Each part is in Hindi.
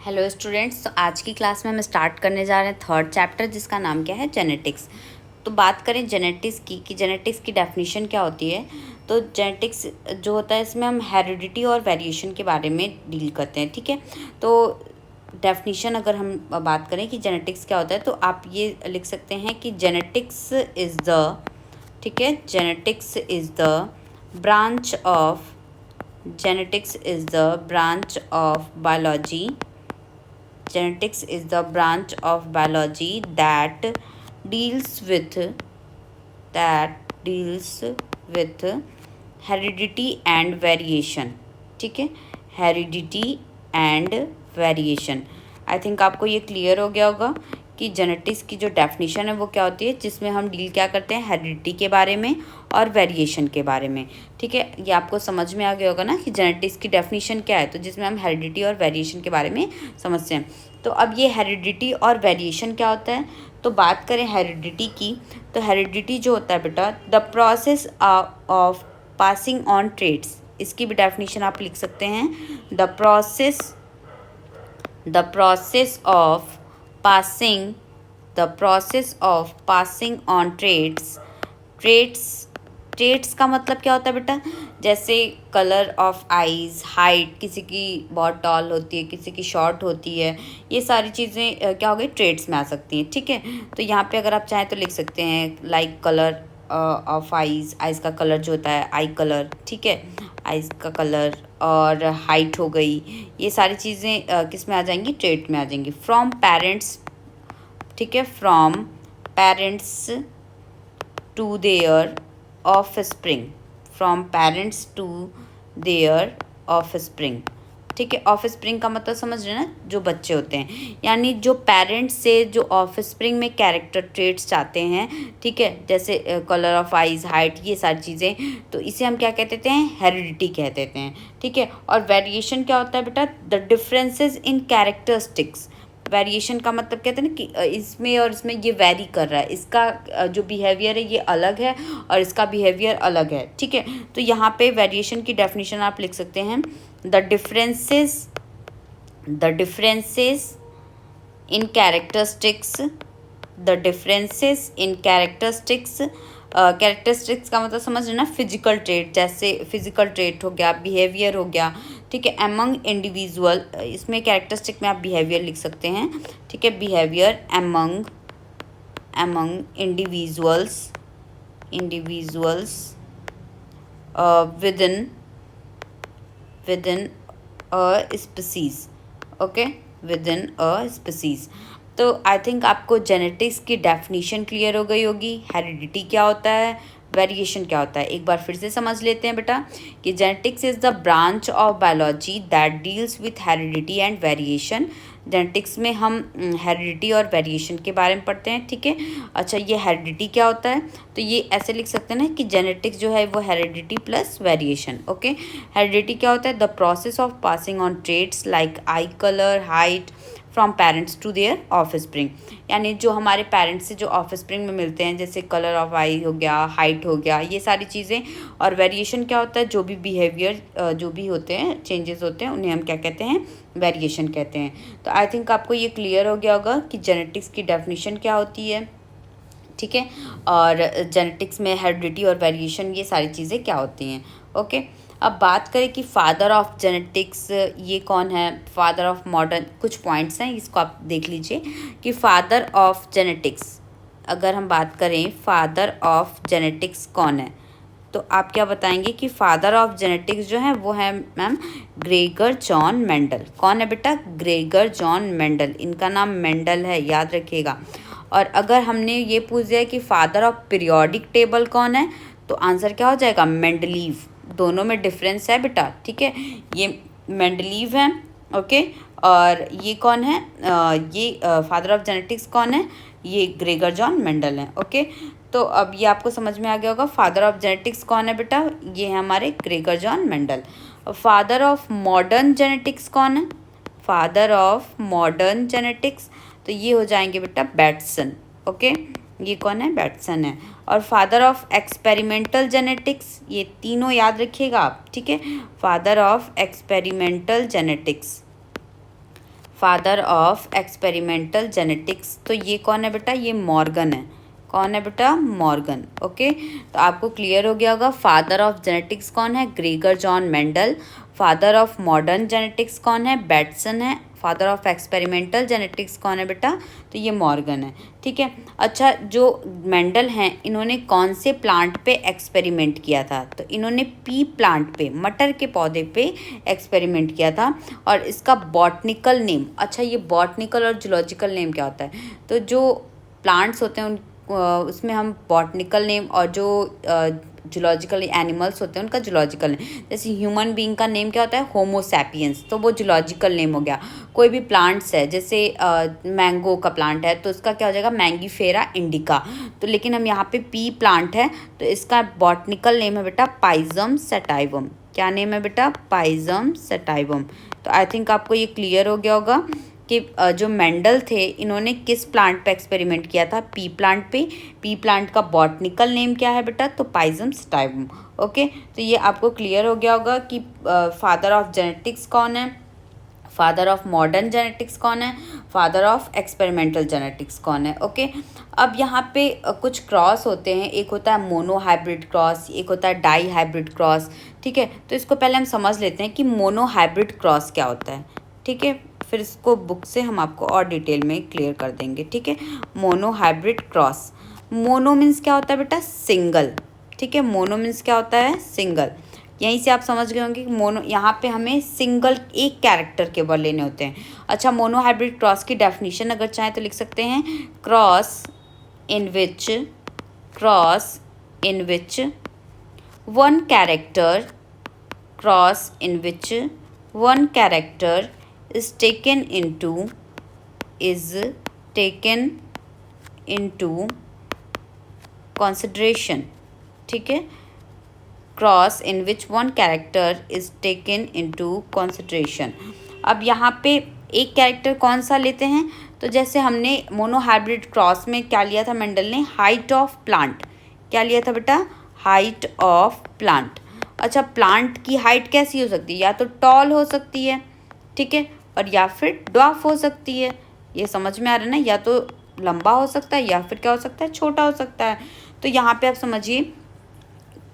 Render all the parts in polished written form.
हेलो स्टूडेंट्स, तो आज की क्लास में हम स्टार्ट करने जा रहे हैं थर्ड चैप्टर जिसका नाम क्या है, जेनेटिक्स। तो बात करें जेनेटिक्स की कि जेनेटिक्स की डेफिनेशन क्या होती है। तो जेनेटिक्स जो होता है इसमें हम हेरिडिटी और वेरिएशन के बारे में डील करते हैं, ठीक है। तो डेफिनेशन अगर हम बात करें कि जेनेटिक्स क्या होता है, तो आप ये लिख सकते हैं कि जेनेटिक्स इज़ द, ठीक है, genetics is the branch of, genetics is the branch of biology, genetics is the branch of biology that deals with heredity and variation, ठीक है, heredity and variation। I think आपको ये क्लियर हो गया होगा कि जेनेटिक्स की जो डेफिनेशन है वो क्या होती है, जिसमें हम डील क्या करते हैं, हेरिडिटी के बारे में और वेरिएशन के बारे में, ठीक है। ये आपको समझ में आ गया होगा ना कि जेनेटिक्स की डेफिनेशन क्या है, तो जिसमें हम हेरिडिटी और वेरिएशन के बारे में समझते हैं। तो अब ये हेरिडिटी और वेरिएशन क्या होता है, तो बात करें हेरिडिटी की, तो हेरिडिटी जो होता है बेटा, the process of passing on traits, इसकी भी डेफिनेशन आप लिख सकते हैं, the process of passing the process of passing on traits का मतलब क्या होता है बेटा, जैसे कलर ऑफ आईज, हाइट, किसी की बहुत टॉल होती है, किसी की शॉर्ट होती है, ये सारी चीज़ें क्या हो गई, ट्रेट्स में आ सकती हैं, ठीक है। तो यहाँ पे अगर आप चाहें तो लिख सकते हैं like colour of eyes, eyes का कलर जो होता है आई कलर, ठीक है, आईज का कलर, और हाइट हो गई, ये सारी चीज़ें किस में आ जाएंगी, ट्रेट में आ जाएंगी। फ्रॉम पेरेंट्स, ठीक है, from parents to their offspring, from parents to their offspring, ठीक है। ऑफस्प्रिंग का मतलब समझ रहे हैं ना, जो बच्चे होते हैं, यानी जो पेरेंट्स से जो ऑफस्प्रिंग में कैरेक्टर ट्रेट्स चाहते हैं, ठीक है, जैसे कलर ऑफ आइज, हाइट, ये सारी चीज़ें, तो इसे हम क्या कह देते हैं, हेरिडिटी कह देते हैं, ठीक है। और वेरिएशन क्या होता है बेटा, the differences in characteristics, variation का मतलब कहते हैं ना कि इसमें और इसमें ये वेरी कर रहा है, इसका जो बिहेवियर है ये अलग है और इसका बिहेवियर अलग है, ठीक है। तो यहाँ पे वेरिएशन की डेफिनेशन आप लिख सकते हैं, the differences in characteristics, the differences in characteristics, characteristics का मतलब समझ रहे ना, फिजिकल ट्रेट, जैसे फिजिकल ट्रेट हो गया, बिहेवियर हो गया, ठीक है, एमंग इंडिविजुअल, इसमें कैरेक्टरिस्टिक में आप बिहेवियर लिख सकते हैं, ठीक है, behaviour among individuals within a species, okay, within a species. तो आई थिंक आपको जेनेटिक्स की डेफिनेशन क्लियर हो गई होगी, हेरिडिटी क्या होता है, वेरिएशन क्या होता है। एक बार फिर से समझ लेते हैं बेटा कि genetics is the branch of biology that deals with heredity and variation. Genetics में हम हेरिडिटी और वेरिएशन के बारे में पढ़ते हैं, ठीक है। अच्छा, ये हेरिडिटी क्या होता है, तो ये ऐसे लिख सकते हैं ना कि जेनेटिक्स जो है वो heredity plus variation, okay. Heredity क्या होता है, the process of passing on traits like eye colour, height, from parents to their offspring, यानी जो हमारे पेरेंट्स से जो ऑफस्प्रिंग में मिलते हैं, जैसे कलर ऑफ आई हो गया, हाइट हो गया, ये सारी चीज़ें। और वेरिएशन क्या होता है, जो भी बिहेवियर जो भी होते हैं, चेंजेस होते हैं, उन्हें हम क्या कहते हैं, वेरिएशन कहते हैं। तो आई थिंक आपको ये क्लियर हो गया होगा कि जेनेटिक्स की डेफिनेशन क्या होती है, ठीक है, और जेनेटिक्स में हेरिडिटी और वेरिएशन, ये सारी चीज़ें क्या होती हैं, ओके। अब बात करें कि फादर ऑफ जेनेटिक्स ये कौन है, फादर ऑफ मॉडर्न, कुछ पॉइंट्स हैं, इसको आप देख लीजिए कि फादर ऑफ जेनेटिक्स, अगर हम बात करें फादर ऑफ जेनेटिक्स कौन है, तो आप क्या बताएंगे कि फादर ऑफ जेनेटिक्स जो है वो है मैम ग्रेगर जॉन मेंडल। कौन है बेटा, ग्रेगर जॉन मेंडल, इनका नाम मेंडल है, याद रखिएगा। और अगर हमने ये पूछ दिया कि फादर ऑफ पीरियोडिक टेबल कौन है, तो आंसर क्या हो जाएगा, मेंडलीव। दोनों में डिफरेंस है बेटा, ठीक है, ये मेंडलीव है, ओके। और ये कौन है, ये फादर ऑफ जेनेटिक्स कौन है, ये ग्रेगर जॉन मेंडल है, ओके। तो अब ये आपको समझ में आ गया होगा, फादर ऑफ जेनेटिक्स कौन है बेटा, ये है हमारे Gregor John Mendel. Father of modern genetics कौन है, फादर ऑफ मॉडर्न जेनेटिक्स, तो ये हो जाएंगे बेटा बैटसन, ओके, ये कौन है, बैटसन है। और फादर ऑफ एक्सपेरिमेंटल जेनेटिक्स, ये तीनों याद रखिएगा आप, ठीक है, father of experimental genetics, father of experimental genetics, तो ये कौन है बेटा, ये मॉर्गन है। कौन है बेटा, मॉर्गन। ओके, तो आपको क्लियर हो गया होगा फादर ऑफ जेनेटिक्स कौन है, Gregor John Mendel. Father of modern genetics कौन है, बैटसन है। फादर ऑफ एक्सपेरिमेंटल जेनेटिक्स कौन है बेटा, तो ये मॉर्गन है। ठीक है, अच्छा जो मेंडल हैं इन्होंने कौन से प्लांट पे एक्सपेरिमेंट किया था, तो इन्होंने पी प्लांट पे, मटर के पौधे पे एक्सपेरिमेंट किया था। और इसका बॉटनिकल नेम, अच्छा ये बॉटनिकल और जूलॉजिकल नेम क्या होता है, तो जो प्लांट्स होते हैं उसमें हम बॉटनिकल नेम, और जो जूलॉजिकल एनिमल्स होते हैं उनका जूलॉजिकल नेम, जैसे ह्यूमन बीइंग का नेम क्या होता है, होमो सैपियंस, तो वो जूलॉजिकल नेम हो गया। कोई भी प्लांट्स है, जैसे मैंगो का प्लांट है तो उसका क्या हो जाएगा, मैंगीफेरा इंडिका। तो लेकिन हम यहाँ पे पी प्लांट है तो इसका बॉटनिकल नेम है बेटा पाइजम सेटाइवम। क्या नेम है बेटा, पाइजम सेटाइवम। तो आई थिंक आपको ये क्लियर हो गया होगा कि जो मेंडल थे इन्होंने किस प्लांट पे एक्सपेरिमेंट किया था, पी प्लांट पे। पी प्लांट का बॉटनिकल नेम क्या है बेटा, तो पाइजम सेटाइवम। ओके, तो ये आपको क्लियर हो गया होगा कि फादर ऑफ जेनेटिक्स कौन है, फादर ऑफ मॉडर्न जेनेटिक्स कौन है, फादर ऑफ एक्सपेरिमेंटल जेनेटिक्स कौन है। ओके, अब यहाँ पे कुछ क्रॉस होते हैं, एक होता है मोनो हाइब्रिड क्रॉस, एक होता है डाई हाइब्रिड क्रॉस। ठीक है, तो इसको पहले हम समझ लेते हैं कि मोनो हाइब्रिड क्रॉस क्या होता है। ठीक है, फिर इसको बुक से हम आपको और डिटेल में क्लियर कर देंगे। ठीक है, mono hybrid cross, mono means क्या होता है बेटा, सिंगल। ठीक है, मोनो मीन्स क्या होता है, सिंगल। यहीं से आप समझ गए होंगे कि मोनो, यहाँ पे हमें सिंगल एक कैरेक्टर के वर्ड लेने होते हैं। अच्छा, मोनो हाइब्रिड क्रॉस की डेफिनेशन अगर चाहें तो लिख सकते हैं, cross in which one character, cross in which one character is taken into consideration। ठीक है, cross in which one character is taken into consideration. अब यहाँ पे एक कैरेक्टर कौन सा लेते हैं, तो जैसे हमने मोनो हाइब्रिड क्रॉस में क्या लिया था, मेंडल ने हाइट ऑफ प्लांट। क्या लिया था बेटा, हाइट ऑफ प्लांट। अच्छा, प्लांट की हाइट कैसी हो सकती है, या तो टॉल हो सकती है, ठीक है, और या फिर ड्वार्फ हो सकती है। ये समझ में आ रहा है ना, या तो लंबा हो सकता है या फिर क्या हो सकता है, छोटा हो सकता है। तो यहाँ पे आप समझिए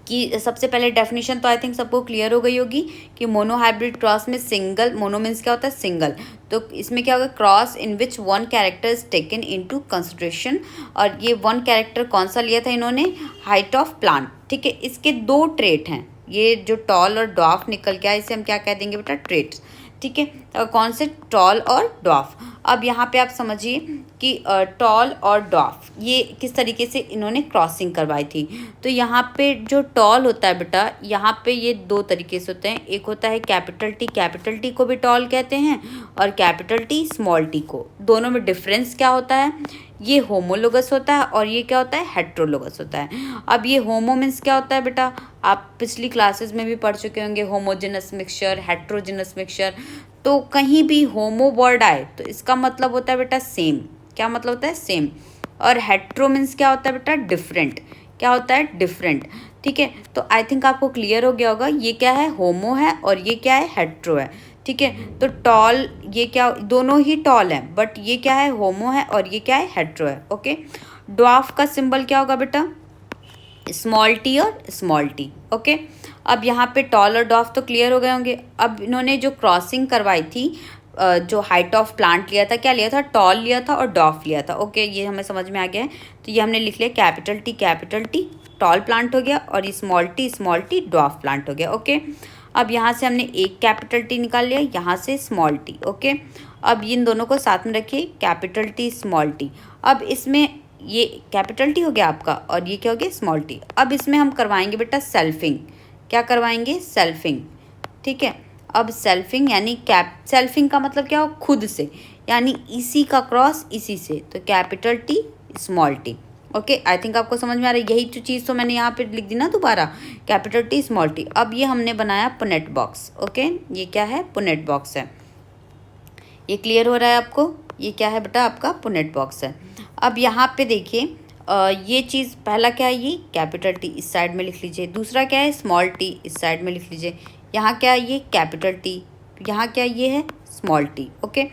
कि सबसे पहले डेफिनेशन तो आई थिंक सबको क्लियर हो गई होगी कि मोनो हाइब्रिड क्रॉस में सिंगल, मोनो मीन्स क्या होता है, सिंगल। तो इसमें क्या होगा, cross in which one character is taken into consideration. और ये वन कैरेक्टर कौन सा लिया था इन्होंने, हाइट ऑफ प्लांट। ठीक है, इसके दो ट्रेट हैं, ये जो टॉल और ड्वार्फ निकल के आए इसे हम क्या कह देंगे बेटा, ट्रेट्स। ठीक है, तो कौन से, टॉल और ड्वार्फ। अब यहाँ पे आप समझिए कि टॉल और ड्वार्फ ये किस तरीके से इन्होंने क्रॉसिंग करवाई थी। तो यहाँ पे जो टॉल होता है बेटा, यहाँ पे ये दो तरीके से होते हैं, एक होता है कैपिटल टी को भी टॉल कहते हैं, और कैपिटल टी स्मॉल टी को। दोनों में डिफरेंस क्या होता है, ये होमोलोगस होता है और ये क्या होता है, हेट्रोलोगस होता है। अब ये होमो मीन्स क्या होता है बेटा, आप पिछली क्लासेस में भी पढ़ चुके होंगे, होमोजेनस मिक्सचर, हेट्रोजेनस मिक्सचर। तो कहीं भी होमो वर्ड आए तो इसका मतलब होता है बेटा सेम। क्या मतलब होता है, सेम। और हेट्रो मीन्स क्या होता है बेटा, डिफरेंट। क्या होता है, डिफरेंट। ठीक है, तो आई थिंक आपको क्लियर हो गया होगा ये क्या है, होमो है, और ये क्या है, हेट्रो है। ठीक है, तो टॉल, ये क्या, दोनों ही टॉल हैं, बट ये क्या है, होमो है, और ये क्या है, हेट्रो है। ओके, ड्वार्फ का सिंबल क्या होगा बेटा, स्मॉल टी और स्मॉल टी। ओके, अब यहाँ पे टॉल और डॉफ तो क्लियर हो गए होंगे। अब इन्होंने जो क्रॉसिंग करवाई थी, जो हाइट ऑफ प्लांट लिया था, क्या लिया था, टॉल लिया था और डॉफ लिया था। ओके, ये हमें समझ में आ गया है। तो ये हमने लिख लिया कैपिटल टी टॉल प्लांट हो गया, और ये स्मॉल टी डॉफ प्लांट हो गया। ओके, अब यहाँ से हमने एक कैपिटल टी निकाल लिया, यहाँ से स्मॉल टी। ओके, अब इन दोनों को साथ में रखिए, कैपिटल टी स्मॉल टी। अब इसमें ये कैपिटल टी हो गया आपका, और ये क्या हो गया, स्मॉल टी। अब इसमें हम करवाएंगे बेटा सेल्फिंग। क्या करवाएंगे, सेल्फिंग। ठीक है, अब सेल्फिंग यानी सेल्फिंग का मतलब क्या हो, खुद से, यानी इसी का क्रॉस इसी से, तो capital T small T. Okay, I think आपको समझ में आ रहा है, यही जो चीज़ तो मैंने यहाँ पे लिख दी ना दोबारा, कैपिटल टी स्मॉल टी। अब ये हमने बनाया पुनेट बॉक्स। ओके, ये क्या है, पुनेट बॉक्स है। ये क्लियर हो रहा है आपको, ये क्या है बेटा, आपका पुनेट बॉक्स है। अब यहाँ पे देखिए, ये चीज़ पहला क्या है, ये कैपिटल टी इस साइड में लिख लीजिए, दूसरा क्या है, स्मॉल टी इस साइड में लिख लीजिए, यहाँ क्या है, ये कैपिटल टी, यहाँ क्या ये है, स्मॉल टी। ओके,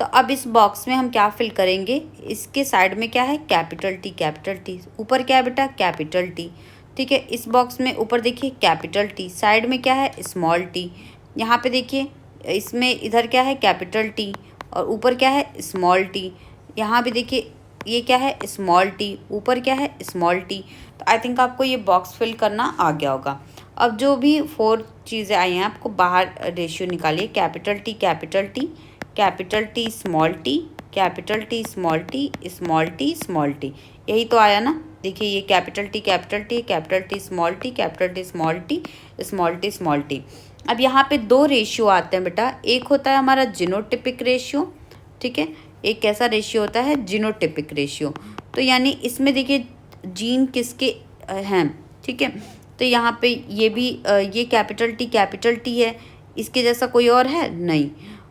तो अब इस बॉक्स में हम क्या फिल करेंगे, इसके साइड में क्या है, कैपिटल टी, ऊपर क्या है बेटा, कैपिटल टी। ठीक है, इस बॉक्स में ऊपर देखिए कैपिटल टी, साइड में क्या है, स्मॉल टी। यहाँ पे देखिए इसमें इधर क्या है, कैपिटल टी, और ऊपर क्या है, स्मॉल टी। यहाँ भी देखिए ये क्या है, स्मॉल टी, ऊपर क्या है, स्मॉल टी। तो आई थिंक आपको ये बॉक्स फिल करना आ गया होगा। अब जो भी 4 चीज़ें आई हैं, आपको बाहर रेशियो निकालिए, capital T, capital T, capital T, small T, capital T, small T, small T, small T. यही तो आया ना, देखिए ये capital T, capital T, capital T, small T, capital T, small T, small T, small T. अब यहाँ पे 2 रेशियो आते हैं बेटा, एक होता है हमारा जीनोटिपिक रेशियो, ठीक है, एक कैसा रेशियो होता है, जीनोटिपिक रेशियो। तो यानी इसमें देखिए जीन किसके हैं, ठीक है। तो यहाँ पे ये भी ये कैपिटल टी है, इसके जैसा कोई और है नहीं।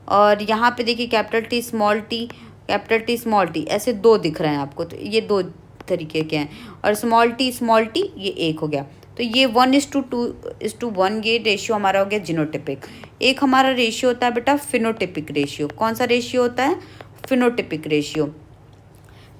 और यहाँ पे देखिए capital T, small T, capital T, small T, ऐसे 2 दिख रहे हैं आपको। तो ये 2 तरीके के हैं। और स्मॉल टी, ये एक हो गया। तो ये 1:2:1 ये रेशियो हमारा हो गया जीनोटिपिक। एक हमारा रेशियो होता है बेटा फिनोटिपिक रेशियो। कौन सा रेशियो होता है, फिनोटिपिक रेशियो।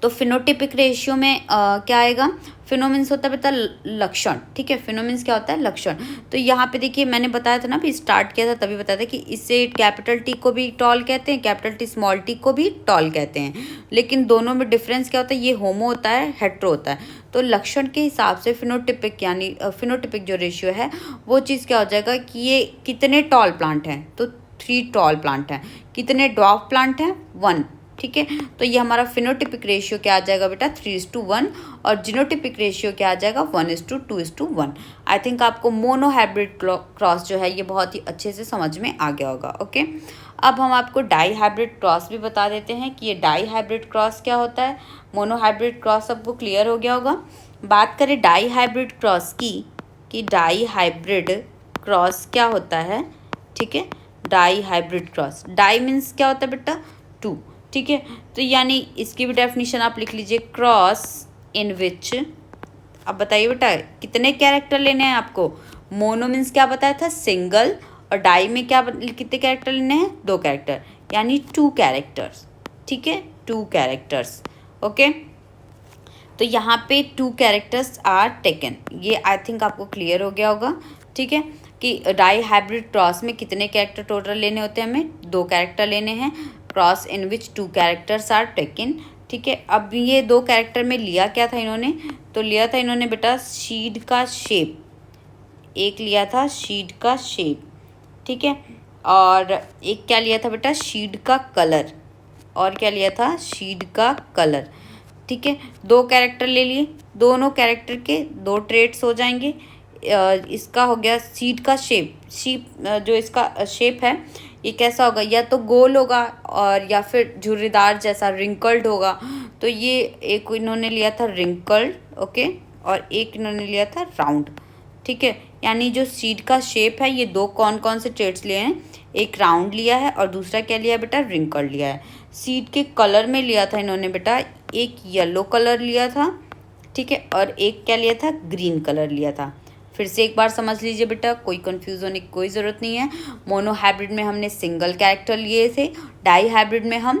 तो फिनोटिपिक रेशियो में क्या आएगा, फिनोमिन्स होता है बेटा लक्षण, ठीक है, फिनोमिन्स क्या होता है, लक्षण। तो यहाँ पे देखिए मैंने बताया था ना, भी स्टार्ट किया था तभी बताया था कि इससे कैपिटल टी को भी टॉल कहते हैं, कैपिटल टी, स्मॉल टी को भी टॉल कहते हैं। लेकिन दोनों में डिफरेंस क्या होता है, ये होमो होता है, हेट्रो होता है। तो लक्षण के हिसाब से फिनोटिपिक यानी फिनोटिपिक जो रेशियो है वो चीज़ क्या हो जाएगा कि ये कितने टॉल प्लांट हैं, तो 3 टॉल प्लांट हैं, कितने ड्वार्फ प्लांट हैं, 1, ठीक है। तो ये हमारा फिनोटिपिक रेशियो क्या आ जाएगा बेटा, 3:1, और जीनोटिपिक रेशियो क्या आ जाएगा, 1:2:1। आई थिंक आपको मोनो हाइब्रिड क्रॉस जो है ये बहुत ही अच्छे से समझ में आ गया होगा। ओके, अब हम आपको डाई हाइब्रिड क्रॉस भी बता देते हैं कि ये डाई हाइब्रिड क्रॉस क्या होता है। मोनो हाइब्रिड क्रॉस सबको क्लियर हो गया होगा। बात करें डाई हाइब्रिड क्रॉस की, कि डाई हाइब्रिड क्रॉस क्या होता है, ठीक है। Dihybrid cross, di means क्या होता है बेटा, 2, ठीक है। तो यानी इसकी भी डेफिनेशन आप लिख लीजिए, क्रॉस इन विच, अब बताइए बेटा कितने कैरेक्टर लेने हैं आपको। मोनो मीन्स क्या बताया था, सिंगल, और डाई में क्या कितने कैरेक्टर लेने हैं, 2 कैरेक्टर, यानी 2 कैरेक्टर्स, ठीक है, 2 कैरेक्टर्स। ओके, तो यहाँ पे 2 कैरेक्टर्स आर टेकन, ये आई थिंक आपको क्लियर हो गया होगा, ठीक है, कि डाई हाइब्रिड क्रॉस में कितने कैरेक्टर टोटल लेने होते हैं, हमें 2 कैरेक्टर लेने हैं, cross in which 2 characters are taken, ठीक है। अब ये 2 कैरेक्टर में लिया क्या था इन्होंने, तो लिया था इन्होंने बेटा शीड का शेप, एक लिया था शीड का शेप, ठीक है, और एक क्या लिया था बेटा, शीड का कलर, और क्या लिया था, शीड का कलर, ठीक है। 2 कैरेक्टर ले लिए, दोनों कैरेक्टर के 2 ट्रेट्स हो जाएंगे। इसका हो गया सीड का शेप जो इसका शेप है ये कैसा होगा, या तो गोल होगा और या फिर झुर्रीदार जैसा रिंकल्ड होगा। तो ये एक इन्होंने लिया था रिंकल्ड, ओके, और एक इन्होंने लिया था राउंड, ठीक है। यानी जो सीड का शेप है ये 2 कौन कौन से ट्रेट्स लिए हैं, एक राउंड लिया है और दूसरा क्या लिया है बेटा, रिंकल्ड लिया है। सीड के कलर में लिया था इन्होंने बेटा, एक येलो कलर लिया था, ठीक है, और एक क्या लिया था, ग्रीन कलर लिया था। फिर से एक बार समझ लीजिए बेटा, कोई कंफ्यूज होने की कोई ज़रूरत नहीं है। मोनो हाइब्रिड में हमने सिंगल कैरेक्टर लिए थे, डाई हाइब्रिड में हम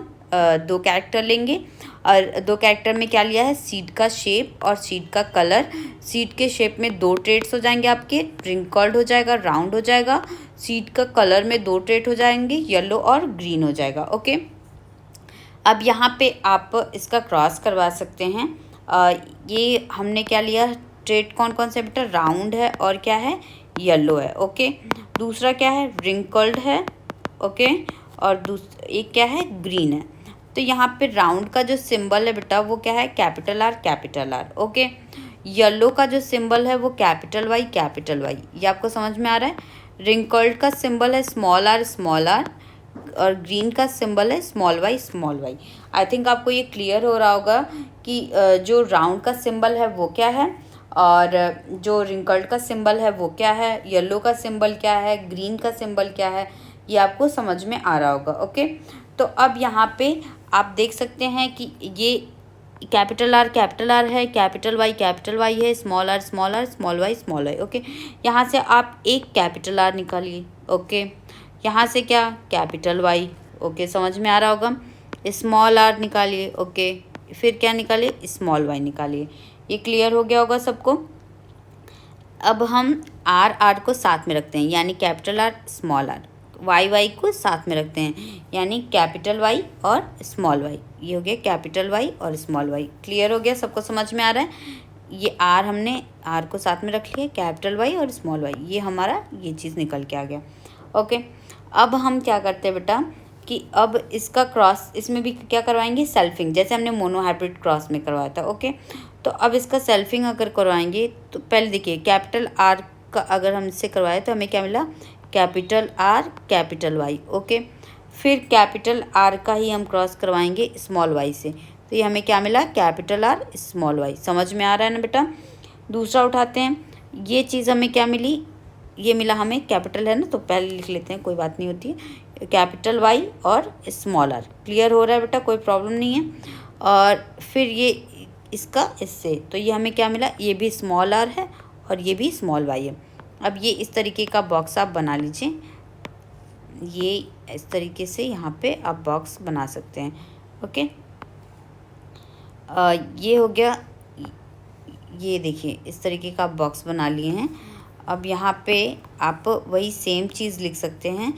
2 कैरेक्टर लेंगे, और 2 कैरेक्टर में क्या लिया है, सीड का शेप और सीड का कलर। सीड के शेप में 2 ट्रेट्स हो जाएंगे आपके, रिंकल्ड हो जाएगा, राउंड हो जाएगा। सीड का कलर में 2 ट्रेट हो जाएंगे, येलो और ग्रीन हो जाएगा। ओके, अब यहाँ पे आप इसका क्रॉस करवा सकते हैं। ये हमने क्या लिया, ट्रेट कौन कौन से बेटा, राउंड है और क्या है, येलो है, ओके। दूसरा क्या है, रिंकल्ड है, ओके, और एक क्या है, ग्रीन है। तो यहाँ पे राउंड का जो सिंबल है बेटा वो क्या है, कैपिटल आर, ओके। येलो का जो सिंबल है वो कैपिटल वाई, ये आपको समझ में आ रहा है। रिंकल्ड का सिंबल है स्मॉल आर, और ग्रीन का सिंबल है स्मॉल वाई। आई थिंक आपको ये क्लियर हो रहा होगा कि जो राउंड का सिंबल है वो क्या है, और जो रिंकल्ड का सिंबल है वो क्या है, येलो का सिंबल क्या है, ग्रीन का सिंबल क्या है, ये आपको समझ में आ रहा होगा। ओके, तो अब यहाँ पे आप देख सकते हैं कि ये कैपिटल आर है, कैपिटल वाई है, small R, small Y. Okay, यहाँ से आप एक कैपिटल आर निकालिए, ओके, यहाँ से क्या, कैपिटल वाई, ओके, समझ में आ रहा होगा। स्मॉल आर निकालिए, ओके। फिर क्या निकालिए, स्मॉल वाई निकालिए। ये क्लियर हो गया होगा सबको। अब हम आर आर को साथ में रखते हैं, यानी capital R small R, Y Y को साथ में रखते हैं, यानी कैपिटल वाई और स्मॉल वाई। ये हो गया कैपिटल वाई और स्मॉल वाई। क्लियर हो गया, सबको समझ में आ रहा है। ये आर, हमने आर को साथ में रख लिया, कैपिटल वाई और स्मॉल वाई, ये हमारा ये चीज़ निकल के आ गया, ओके। अब हम क्या करते हैं बेटा कि अब इसका क्रॉस, इसमें भी क्या करवाएंगे, सेल्फिंग, जैसे हमने मोनोहाइब्रिड क्रॉस में करवाया था, ओके। तो अब इसका सेल्फिंग अगर करवाएंगे तो पहले देखिए कैपिटल आर का अगर हम इससे करवाए तो हमें क्या मिला, capital R capital Y, okay. फिर कैपिटल आर का ही हम क्रॉस करवाएंगे स्मॉल वाई से, तो ये हमें क्या मिला, कैपिटल आर स्मॉल वाई। समझ में आ रहा है ना बेटा। दूसरा उठाते हैं, ये चीज़ हमें क्या मिली, ये मिला हमें कैपिटल है ना, तो पहले लिख लेते हैं, कोई बात नहीं होती है, कैपिटल वाई और स्मॉल आर। क्लियर हो रहा है बेटा, कोई प्रॉब्लम नहीं है। और फिर ये इसका इससे, तो ये हमें क्या मिला, ये भी स्मॉल आर है और ये भी स्मॉल वाई है। अब ये इस तरीके का बॉक्स आप बना लीजिए, ये इस तरीके से यहाँ पे आप बॉक्स बना सकते हैं, ओके। ये हो गया, ये देखिए इस तरीके का बॉक्स बना लिए हैं। अब यहाँ पे आप वही सेम चीज़ लिख सकते हैं।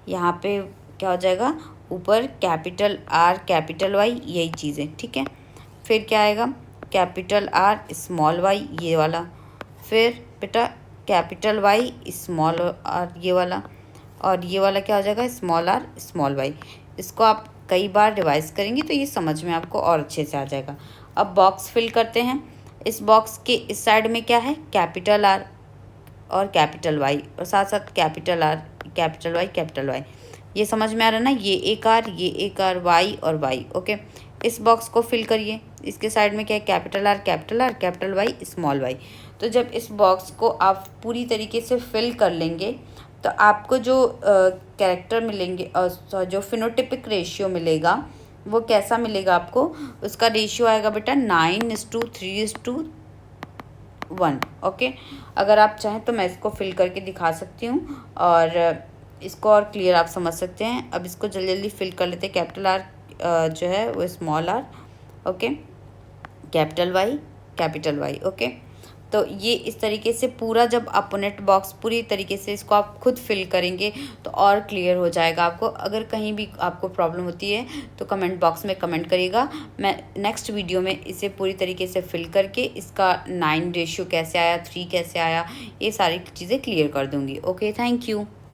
यहाँ पे क्या हो जाएगा, ऊपर कैपिटल आर कैपिटल वाई, यही चीज़ है, ठीक है। फिर क्या आएगा, कैपिटल आर स्मॉल वाई, ये वाला। फिर बेटा कैपिटल वाई स्मॉल आर, ये वाला। और ये वाला क्या हो जाएगा, स्मॉल आर स्मॉल वाई। इसको आप कई बार रिवाइज करेंगे तो ये समझ में आपको और अच्छे से आ जाएगा। अब बॉक्स फिल करते हैं। इस बॉक्स के इस साइड में क्या है, कैपिटल आर और कैपिटल वाई, और साथ साथ capital R capital Y capital Y. ये समझ में आ रहा है ना, ये एक आर, ये एक आर, वाई और वाई, ओके। इस बॉक्स को फिल करिए। इसके साइड में क्या है, capital R capital Y small Y. तो जब इस बॉक्स को आप पूरी तरीके से फिल कर लेंगे तो आपको जो कैरेक्टर मिलेंगे और जो फिनोटिपिक रेशियो मिलेगा वो कैसा मिलेगा आपको, उसका रेशियो आएगा बेटा 9:3:1, ओके। अगर आप चाहें तो मैं इसको फिल करके दिखा सकती हूँ और इसको और क्लियर आप समझ सकते हैं। अब इसको जल्दी जल्दी फिल कर लेते हैं। कैपिटल आर जो है वो small R, okay, capital Y, okay. तो ये इस तरीके से पूरा जब अपोनेंट बॉक्स पूरी तरीके से इसको आप खुद फिल करेंगे तो और क्लियर हो जाएगा आपको। अगर कहीं भी आपको प्रॉब्लम होती है तो कमेंट बॉक्स में कमेंट करिएगा। मैं नेक्स्ट वीडियो में इसे पूरी तरीके से फिल करके इसका 9 रेशियो कैसे आया, 3 कैसे आया, ये सारी चीज़ें क्लियर कर दूँगी। Okay, thank you.